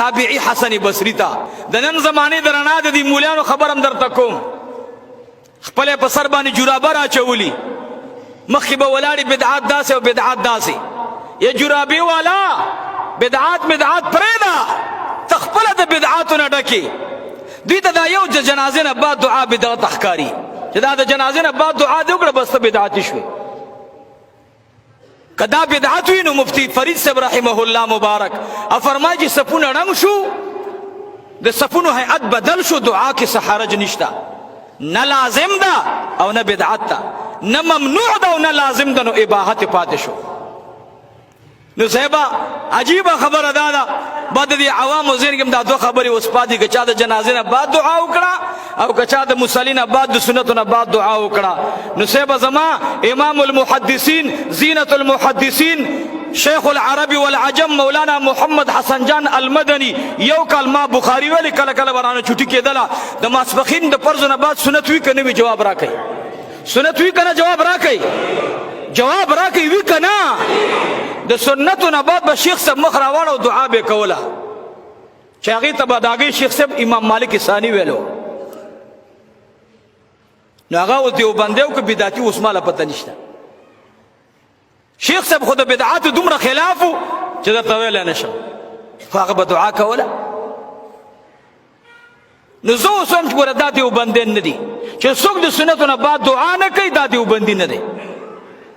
تابعی حسن بصری تا د نن زمانه درنا د دې مولیانو خبرم درته کوم خپل په سر باندې جورابه راچولی مخې به ولاړې بدعات داسې او بدعات داسې یا جرابی والا بدعات پریدا تخپل د بدعاتو نه ډکې دوی ته دا یو جنازې نه بعد دعا بدعت احکاری چې دا د جنازې نه بعد دعا دی وکړه بس ته بدعتي شوې کدا بدعت وي نو مفتی فرید صاحب رحمه الله مبارک فرمایي چې صفونه ړنګ شو د صفونو هیئت بدل شو دعا کې څه حرج نشته نه لازم ده او نه بدعت ده نه ممنوع ده او نه لازم ده نو اباحت پاتې شو نو صاحبہ عجیبه خبره ده بعد دې عوامو ذهن کې دا دوه خبرې اوس پاتې که چا د جنازې نه بعد دعا وکړه او که چا د مصلي نه بعد د سنتو نه بعد دعا وکړه نو صاحبه زما امام المحدثین زینت المحدثین شیخ العرب والعجم مولانا محمد حسن جان المدنی یو کال ما بخاری ویلی کله کله ورانه چټي کېدله د ماسپخین د فرض نه بعد سنت وی کنه وی جواب راکړي سنت وی کنه جواب راکړي وی کنه د سنتو نه بعد به شیخ صاحب مخ راوړ او دعا به کوله چې هغې ته به د هغې شیخ صاحب امام مالک ثانی ویلو نو هغه اوس دیوبندی او که بدعتي اوس ماله پته نشته شیخ صاحب خو د بدعاتو دومره خلاف و چې درته ویلی نه شم خو هغه به دعا کوله نو زه اوس هم چې ګوره دا دیوبندیان نه دي چې څوک د سنتو نه بعد دعا نه کوي دا دیوبندي نه دی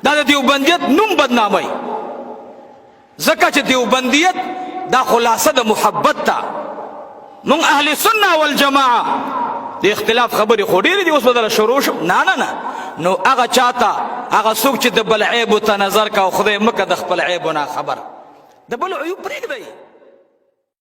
دا د دیوبندیت نوم بدناموي ځکه چې دیوبندیت دا خلاصه د محبت ته مونږ اهل سنه والجماعه د اختلاف خبرې خو ډېرې دي اوس به دله شروع شم نه نو هغه چاته هغه څوک چې د بل عیبو ته نظر کا او خدای مکه د خپل عیبو نه خبر د بل عیوب پرېږدئ